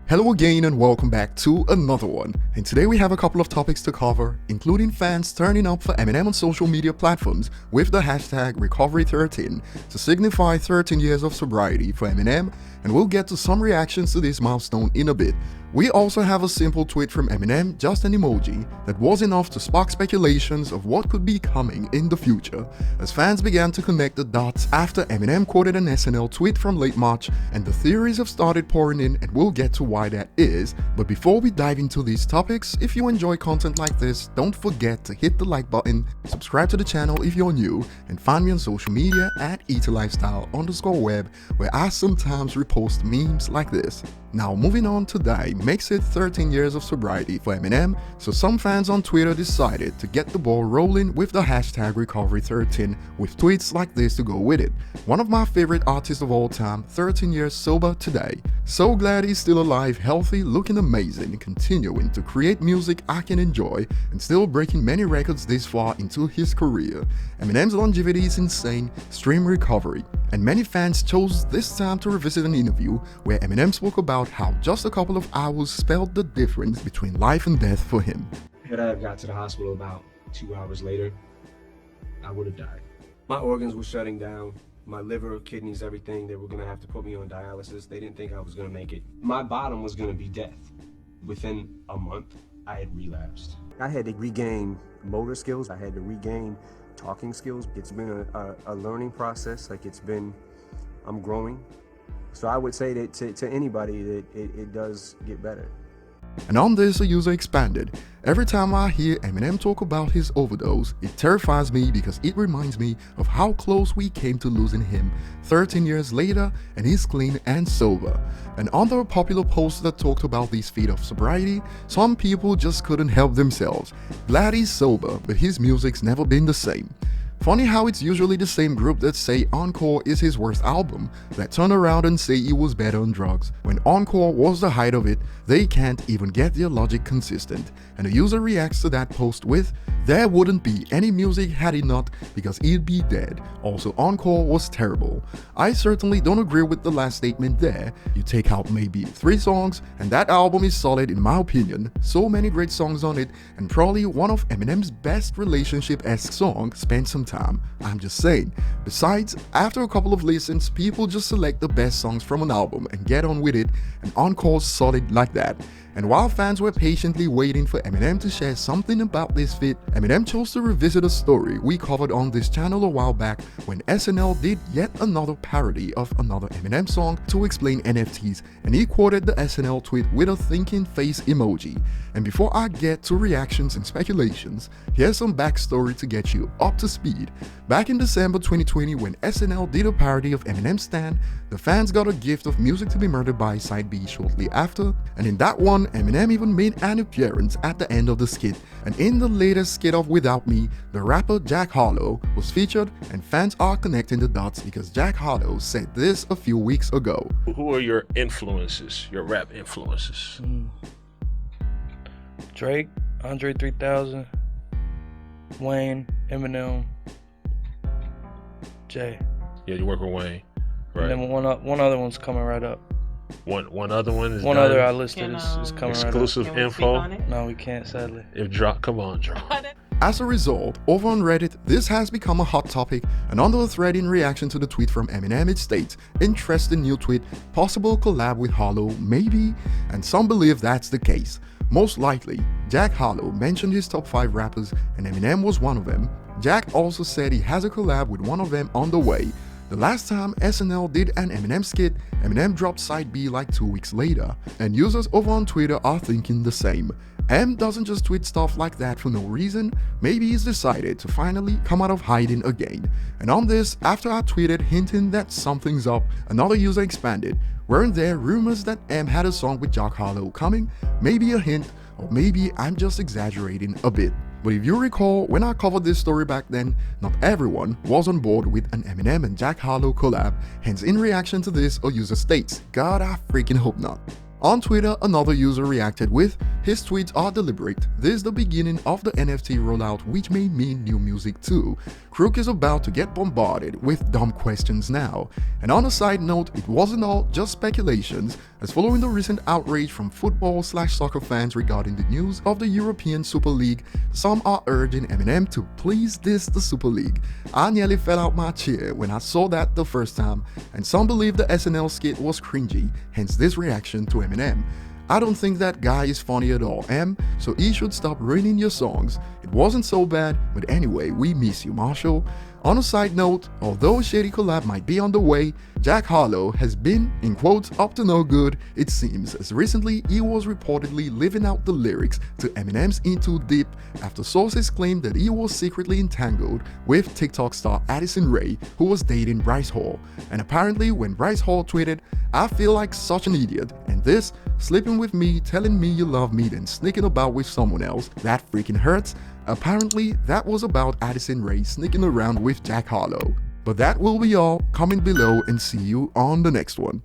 Hello again and welcome back to another one. And today we have a couple of topics to cover, including fans turning up for Eminem on social media platforms with the hashtag Recovery13 to signify 13 years of sobriety for Eminem, and we'll get to some reactions to this milestone in a bit. We also have a simple tweet from Eminem, just an emoji, that was enough to spark speculations of what could be coming in the future, as fans began to connect the dots after Eminem quoted an SNL tweet from late March, and the theories have started pouring in, and we'll get to why that is. But before we dive into these topics, if you enjoy content like this, don't forget to hit the like button, subscribe to the channel if you're new, and find me on social media at ETLifestyle_web, where I sometimes repost memes like this. Now moving on, today makes it 13 years of sobriety for Eminem, so some fans on Twitter decided to get the ball rolling with the hashtag Recovery13 with tweets like this to go with it. One of my favorite artists of all time, 13 years sober today. So glad he's still alive, healthy, looking amazing, continuing to create music I can enjoy, and still breaking many records this far into his career. Eminem's longevity is insane, stream recovery, and many fans chose this time to revisit an interview where Eminem spoke about how just a couple of hours spelled the difference between life and death for him. Had I got to the hospital about 2 hours later, I would have died. My organs were shutting down. My liver, kidneys, everything. They were gonna have to put me on dialysis. They didn't think I was gonna make it. My bottom was gonna be death. Within a month, I had relapsed. I had to regain motor skills. I had to regain talking skills. It's been a learning process. I'm growing. So I would say that to anybody that it does get better. And on this, a user expanded. Every time I hear Eminem talk about his overdose, it terrifies me because it reminds me of how close we came to losing him 13 years later, and he's clean and sober. And under a popular post that talked about these feats of sobriety, some people just couldn't help themselves. Glad he's sober, but his music's never been the same. Funny how it's usually the same group that say Encore is his worst album that turn around and say he was better on drugs. When Encore was the height of it, they can't even get their logic consistent. And a user reacts to that post with, "There wouldn't be any music had he not, because he'd be dead. Also, Encore was terrible." I certainly don't agree with the last statement there. You take out maybe 3 songs, and that album is solid in my opinion. So many great songs on it, and probably one of Eminem's best relationship-esque songs. Spent some time, I'm just saying. Besides, after a couple of listens, people just select the best songs from an album and get on with it, and Encore's solid like that. And while fans were patiently waiting for Eminem to share something about this fit, Eminem chose to revisit a story we covered on this channel a while back when SNL did yet another parody of another Eminem song to explain NFTs, and he quoted the SNL tweet with a thinking face emoji. And before I get to reactions and speculations, here's some backstory to get you up to speed. Back in December 2020, when SNL did a parody of Eminem's Stan, the fans got a gift of Music to be Murdered by Side B shortly after, and in that one, Eminem even made an appearance at the end of the skit. And in the latest skit of Without Me, the rapper Jack Harlow was featured, and fans are connecting the dots because Jack Harlow said this a few weeks ago. Who are your influences, your rap influences? Drake, Andre 3000, Wayne, Eminem, Jay. Yeah, you work with Wayne, right? And then one other one's coming right up. One other one is one done? other I listed is coming exclusive right up. info. No, we can't, sadly. If drop, come on, drop. As a result, over on Reddit, this has become a hot topic, and under a thread in reaction to the tweet from Eminem, it states, "Interesting new tweet, possible collab with Harlow, maybe?" And some believe that's the case. Most likely, Jack Harlow mentioned his top 5 rappers, and Eminem was one of them. Jack also said he has a collab with one of them on the way. The last time SNL did an Eminem skit, Eminem dropped Side B like 2 weeks later, and users over on Twitter are thinking the same. M doesn't just tweet stuff like that for no reason. Maybe he's decided to finally come out of hiding again. And on this, after I tweeted hinting that something's up, another user expanded. Weren't there rumors that M had a song with Jack Harlow coming? Maybe a hint, or maybe I'm just exaggerating a bit. But if you recall, when I covered this story back then, not everyone was on board with an Eminem and Jack Harlow collab, hence in reaction to this, a user states, "God, I freaking hope not." On Twitter, another user reacted with, "His tweets are deliberate. This is the beginning of the NFT rollout, which may mean new music too. Crook is about to get bombarded with dumb questions now." And on a side note, it wasn't all just speculations, as following the recent outrage from football/soccer fans regarding the news of the European Super League, some are urging Eminem to please diss the Super League. I nearly fell out my chair when I saw that the first time, and some believe the SNL skit was cringy, hence this reaction to Eminem. I don't think that guy is funny at all, so he should stop ruining your songs. It wasn't so bad, but anyway, we miss you, Marshall. On a side note, although a shady collab might be on the way, Jack Harlow has been, in quotes, up to no good, it seems, as recently he was reportedly living out the lyrics to Eminem's Into Deep after sources claimed that he was secretly entangled with TikTok star Addison Rae, who was dating Bryce Hall. And apparently when Bryce Hall tweeted, "I feel like such an idiot, and this, sleeping with me, telling me you love me, then sneaking about with someone else, that freaking hurts," apparently that was about Addison Rae sneaking around with Jack Harlow. But that will be all. Comment below and see you on the next one.